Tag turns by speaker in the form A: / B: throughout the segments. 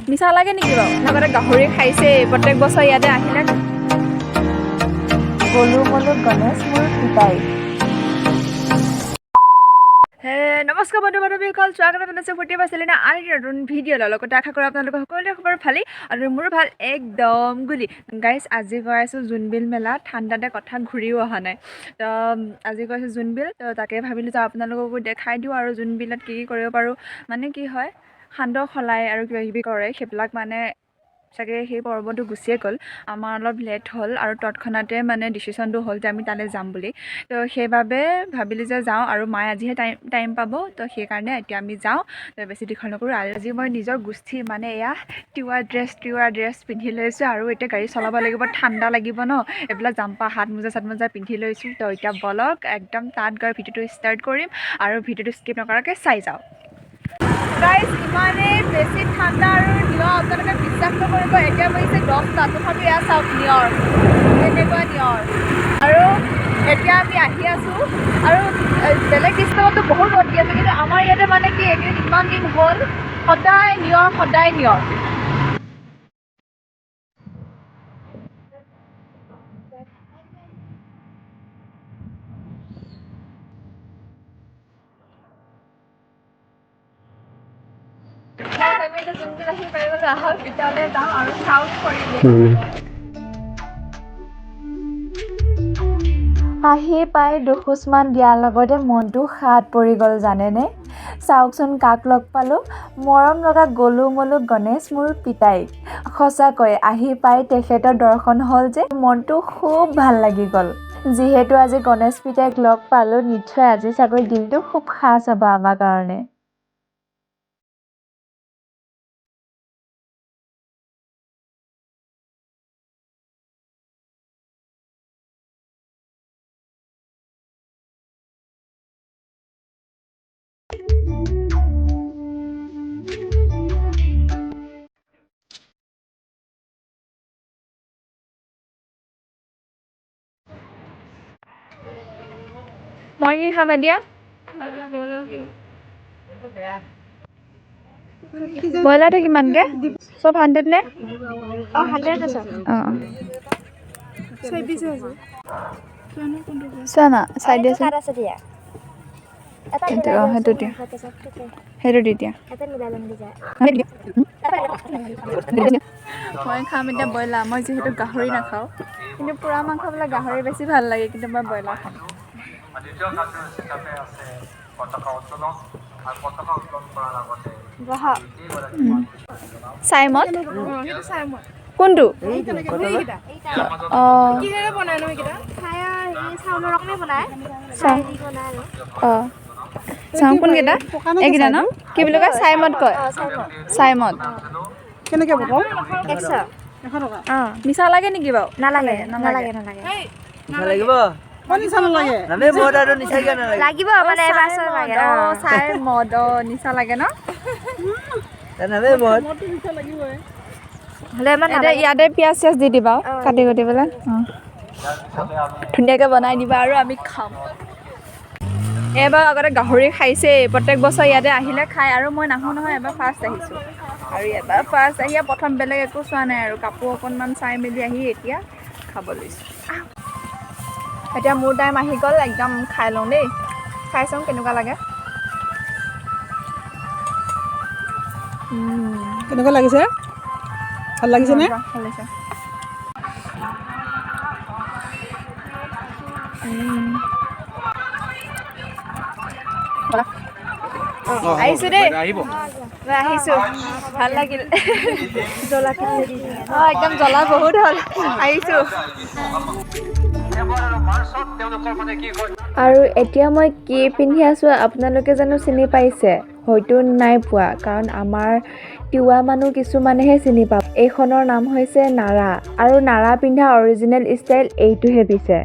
A: মিছা লাগে নেকি বাৰু? লগতে গাহৰি খাইছে প্ৰত্যেক বছৰ ইয়াতে আহিলে।
B: গলু মলু গণেশ মোৰ পিতাই।
A: নমস্কাৰ বন্ধু বান্ধৱীসকল, স্বাগতম জনাইছোঁ ফূৰ্তি পাইছিলে না আৰু নতুন ভিডিঅ' লগতে আশা কৰোঁ আপোনালোকৰ সকলোৰে খবৰ ভালেই আৰু মোৰো ভাল একদম গুলি। গাইজ আজি গৈ আছোঁ জোনবিল মেলা, ঠাণ্ডাতে কথা ঘূৰিও অহা নাই। তো আজি গৈ আছোঁ জোনবিল, তো তাকে ভাবিলোঁ যে আপোনালোককো দেখাই দিওঁ আৰু জোনবিলত কি কৰিব পাৰোঁ। মানে কি হয়, সান্দহ সলাই আৰু কিবা কিবি কৰে, সেইবিলাক মানে চাগে সেই পৰ্বটো গুচিয়ে গ'ল। আমাৰ অলপ লেট হ'ল আৰু তৎক্ষণাতে মানে ডিচিশ্যনটো হ'ল যে আমি তালৈ যাম বুলি। তো সেইবাবে ভাবিলোঁ যে যাওঁ আৰু মায়ে আজিহে টাইম পাব, তো সেইকাৰণে এতিয়া আমি যাওঁ। তো বেছি দীঘল নকৰোঁ। আজি মই নিজৰ গোষ্ঠী মানে এয়া তিৱা ড্ৰেছ পিন্ধি লৈছোঁ আৰু এতিয়া গাড়ী চলাব লাগিব, ঠাণ্ডা লাগিব ন, এইবিলাক জাম্পা হাত মোজা পিন্ধি লৈছোঁ। তো এতিয়া বলক একদম তাত গৈ ভিডিঅ'টো ষ্টাৰ্ট কৰিম আৰু ভিডিঅ'টো স্কিপ নকৰাকৈ চাই যাওঁ। গাইজ ইমানেই বেছি ঠাণ্ডা আৰু নিয়ৰ, আপোনালোকে বিশ্বাস নকৰিব, এতিয়া বহিছে 10টা, তথাপি এয়া চাওক নিয়ৰ, এনেকুৱা নিয়ৰ। আৰু এতিয়া আমি আহি আছোঁ আৰু বেলেগ ডিষ্ট্ৰিক্টতো বহুত ৰ'দ দি আছে, কিন্তু আমাৰ ইয়াতে মানে কি এইকেইদিন ইমান দিন হ'ল সদায় নিয়ৰ। আমি এতিয়া যোনবিল আহি পাই গ'লোঁ, আহক তেতিয়াহ'লে যাওঁ আৰু চাউথ পৰিৱেশ।
B: আহি পাই দুখোজমান দিয়াৰ লগতে মনটো সাত পৰি গ'ল জানেনে। চাওকচোন কাক লগ পালোঁ, মৰম লগা গলু মলু গণেশ মোৰ পিতাইক। সঁচাকৈ আহি পাই তেখেতৰ দৰ্শন হ'ল যে মনটো খুব ভাল লাগি গ'ল। যিহেতু আজি গণেশ পিতাইক লগ পালোঁ, নিশ্চয় আজি চাগৈ দিনটো খুব সাজ হ'ব আমাৰ কাৰণে।
A: মই কি খাম এতিয়া? ব্ৰইলাৰটো কিমানকৈ? চব 100 নে?
B: 100 আছে।
A: চোৱা না চাই দিয়াচোন।
B: আছে দিয়া।
A: সেইটো দিয়া, সেইটো দি দিয়া। মই খাম এতিয়া ব্ৰইলাৰ। মই যিহেতু গাহৰি নাখাওঁ, কিন্তু পোৰা মাংস বোলে গাহৰি বেছি ভাল লাগে, কিন্তু মই ব্ৰইলাৰ খাম।
C: দ্বিতীয় কাৰ্যসূচী হিচাপে আছে পতাকা উত্তোলন আৰু পতাকা উত্তোলন কৰাৰ আগতে
A: চাইমদ কোনটো? অঁ অঁ চাওঁ কোনকেইটা? এইকেইটা ন? কি বুলি কয়? চাইমদ কয়। চাইমদ
D: কেনেকৈ বনাওঁ?
B: 100।
A: মিছা লাগে নেকি বাৰু?
B: নালাগে।
C: লাগিব
D: নিচা নালাগে।
C: নামে মদ আৰু নিচা কিয় নালাগে?
B: লাগিব মানে বাছৰ লাগে।
A: চাইমদ নিচা লাগে ন?
C: নামে মদ
D: মদটো নিচা লাগিবই।
B: হ'লে ইমান
A: এতিয়া ইয়াতে পিঁয়াজ চিয়াজ দি দিবা কাটি পেলাই। ধুনীয়াকৈ বনাই দিবা আৰু আমি খাম। এবাৰ আগতে গাহৰি খাইছে, প্ৰত্যেক বছৰ ইয়াতে আহিলে খাই, আৰু মই নাহোঁ নহয়, এবাৰ ফাৰ্ষ্ট আহিছোঁ। আৰু এবাৰ ফাৰ্ষ্ট আহি প্ৰথম বেলেগ একো চোৱা নাই আৰু কাপোৰ অকণমান চাই মেলি আহি এতিয়া খাব লৈছোঁ। এতিয়া মোৰ টাইম আহি গ'ল, একদম খাই লওঁ দেই। খাই চাওঁ কেনেকুৱা লাগে।
D: কেনেকুৱা লাগিছে? ভাল লাগিছেনে?
A: ভাল লাগিছে। আহিছোঁ দেই, আহিছোঁ, ভাল লাগিল। অঁ একদম জ্বলা বহুত হ'ল, আহিছোঁ।
B: আৰু এতিয়া মই কি পিন্ধি আছোঁ আপোনালোকে জানো চিনি পাইছে? হয়তো নাই পোৱা, কাৰণ আমাৰ তিৱা মানুহ কিছুমানেহে চিনি পাব। এইখনৰ নাম হৈছে নাৰা, আৰু নাৰা পিন্ধা অৰিজিনেল ষ্টাইল এইটোহে পিছে।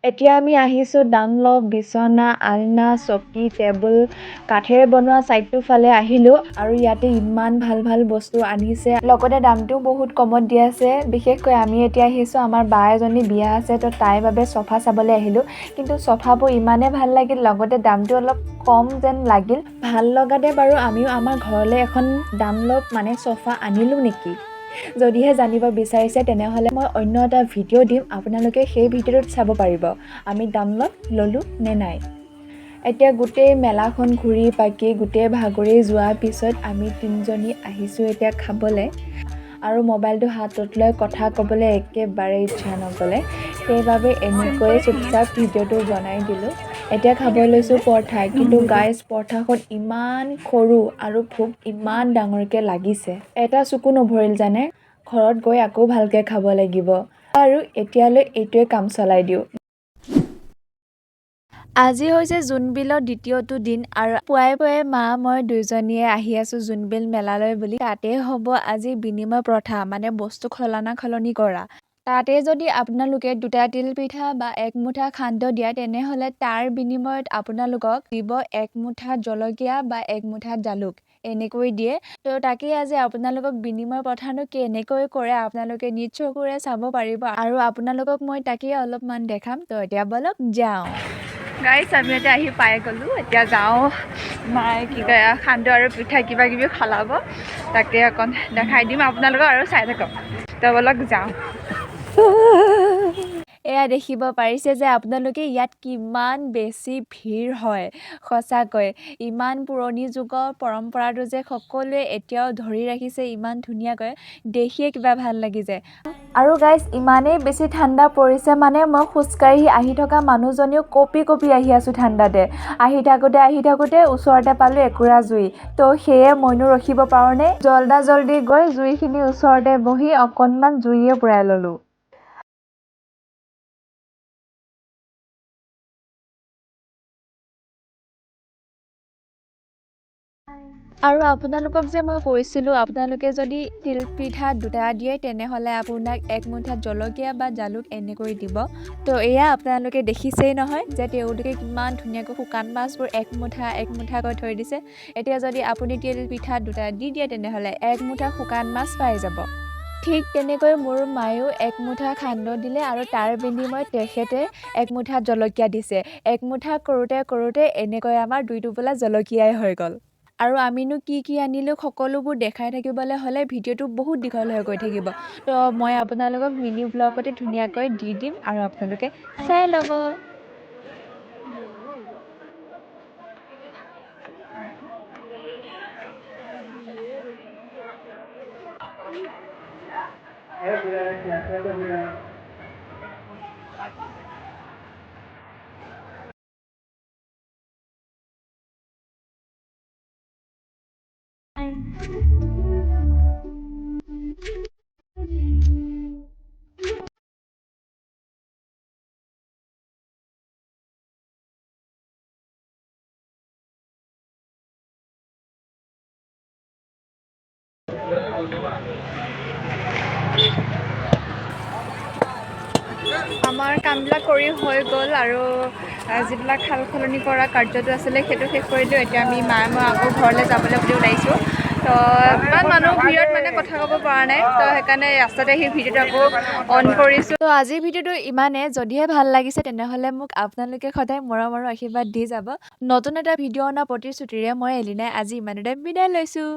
B: এতিয়া আমি আহিছোঁ ডানলপ, বিচনা, আলনা, চকী, টেবুল, কাঠেৰে বনোৱা ছাইডটোৰ ফালে আহিলোঁ আৰু ইয়াতে ইমান ভাল ভাল বস্তু আনিছে, লগতে দামটোও বহুত কমত দি আছে। বিশেষকৈ আমি এতিয়া আহিছোঁ, আমাৰ বা এজনী বিয়া আছে, তো তাইৰ বাবে চফা চাবলৈ আহিলোঁ। কিন্তু চফাবোৰ ইমানেই ভাল লাগিল, লগতে দামটো অলপ কম যেন লাগিল। ভাল লগাতে বাৰু আমিও আমাৰ ঘৰলৈ এখন ডানলপ মানে চফা আনিলোঁ নেকি? যদিহে জানিব বিচাৰিছে তেনেহ'লে মই অন্য এটা ভিডিঅ' দিম, আপোনালোকে সেই ভিডিঅ'টোত চাব পাৰিব আমি ডানলপ ল'লোঁ নে নাই। এতিয়া গোটেই মেলাখন ঘূৰি পাকি গোটেই ভাগৰি যোৱাৰ পিছত আমি তিনিজনী আহিছোঁ এতিয়া খাবলৈ, আৰু মোবাইলটো হাতত লৈ কথা ক'বলৈ একেবাৰে ইচ্ছা নগ'লে, সেইবাবে এনেকৈ চুপচাপ ভিডিঅ'টো বনাই দিলোঁ। এতিয়া খাব লৈছোঁ পৰঠা, কিন্তু গাইজ পৰঠাখন ইমান সৰু আৰু ভোক ইমান ডাঙৰকৈ লাগিছে, এটা চকু নভৰিল জানে। ঘৰত গৈ আকৌ ভালকৈ খাব লাগিব, আৰু এতিয়ালৈ এইটোৱে কাম চলাই দিওঁ। আজি হৈছে জোনবিলৰ দ্বিতীয়টো দিন, আৰু পুৱাই পুৱাই মা মই দুইজনীয়ে আহি আছোঁ জোনবিল মেলালৈ বুলি। তাতে হ'ব আজি বিনিময় প্ৰথা, মানে বস্তু সলনি কৰা। তাতে যদি আপোনালোকে 2টা তিল পিঠা বা 1 মুঠা সান্দহ দিয়ে, তেনেহ'লে তাৰ বিনিময়ত আপোনালোকক দিব 1 মুঠা জলকীয়া বা 1 মুঠা জালুক, এনেকৈ দিয়ে। তো তাকেই আজি আপোনালোকক বিনিময় প্ৰথানো কেনেকৈ কৰে আপোনালোকে নিজ চকুৰে চাব পাৰিব, আৰু আপোনালোকক মই তাকেই অলপমান দেখাম। তো এতিয়া বলক যাওঁ।
A: গাইছ আমি এতিয়া আহি পাই গ'লোঁ, এতিয়া যাওঁ। মায়ে কি কয় সান্দহ আৰু পিঠা কিবা কিবি খলাব, তাকে অকণ দেখাই দিম আপোনালোকক, আৰু চাই থাকক। তো বলক যাওঁ।
B: এয়া দেখিব পাৰিছে যে আপোনালোকে ইয়াত কিমান বেছি ভিৰ হয়। সঁচাকৈ ইমান পুৰণি যুগৰ পৰম্পৰাটো যে সকলোৱে এতিয়াও ধৰি ৰাখিছে ইমান ধুনীয়াকৈ, দেখিয়ে কিবা ভাল লাগি যায়। আৰু গাইজ ইমানেই বেছি ঠাণ্ডা পৰিছে, মানে মই খোজকাঢ়ি আহি থকা মানুহজনীও কঁপি কঁপি আহি আছোঁ ঠাণ্ডাতে। আহি থাকোঁতে ওচৰতে পালোঁ একুৰা জুই, তো সেয়ে মইনো ৰখিব পাৰোঁনে, জল্দি গৈ জুইখিনিৰ ওচৰতে বহি অকণমান জুইয়ে পুৰাই ল'লোঁ। আৰু আপোনালোকক যে মই কৈছিলোঁ, আপোনালোকে যদি তিলপিঠা 2টা দিয়ে তেনেহ'লে আপোনাক 1 মুঠা জলকীয়া বা জালুক এনেকৈ দিব। তো এয়া আপোনালোকে দেখিছেই নহয় যে তেওঁলোকে কিমান ধুনীয়াকৈ শুকান মাছবোৰ 1 মুঠাকৈ থৈ দিছে। এতিয়া যদি আপুনি তিলপিঠা 2টা দি দিয়ে তেনেহ'লে 1 মুঠা শুকান মাছ পাই যাব। ঠিক তেনেকৈ মোৰ মায়েও 1 মুঠা সান্দহ দিলে, আৰু তাৰ বিনিময়ত তেখেতে 1 মুঠা জলকীয়া দিছে। 1 মুঠা কৰোঁতে এনেকৈ আমাৰ 2 টোপোলা জলকীয়াই হৈ গ'ল। আৰু আমিনো কি আনিলোঁ সকলোবোৰ দেখাই থাকিবলৈ হ'লে ভিডিঅ'টো বহুত দীঘল হৈ গৈ থাকিব। তো মই আপোনালোকক মিনি ব্লগতে ধুনীয়াকৈ দি দিম, আৰু আপোনালোকে চাই ল'ব।
A: আমাৰ কামবিলাক কৰি হৈ গ'ল, আৰু যিবিলাক সাল সলনি কৰা কাৰ্যটো আছিলে সেইটো শেষ কৰিলোঁ। এতিয়া আমি মায়ে মই আকৌ ঘৰলৈ যাবলৈ বুলি ওলাইছোঁ। তো ইমান মানুহ ভিৰত মানে কথা ক'ব পৰা নাই, তো সেইকাৰণে ৰাস্তাতে সেই ভিডিঅ'টো আকৌ অন কৰিছোঁ।
B: তো আজিৰ ভিডিঅ'টো ইমানে। যদিহে ভাল লাগিছে তেনেহ'লে মোক আপোনালোকে সদায় মৰম আৰু আশীৰ্বাদ দি যাব। নতুন এটা ভিডিঅ' অনা প্ৰতিশ্ৰুতিৰে মই এলিনাই আজি ইমানতে বিদায় লৈছোঁ।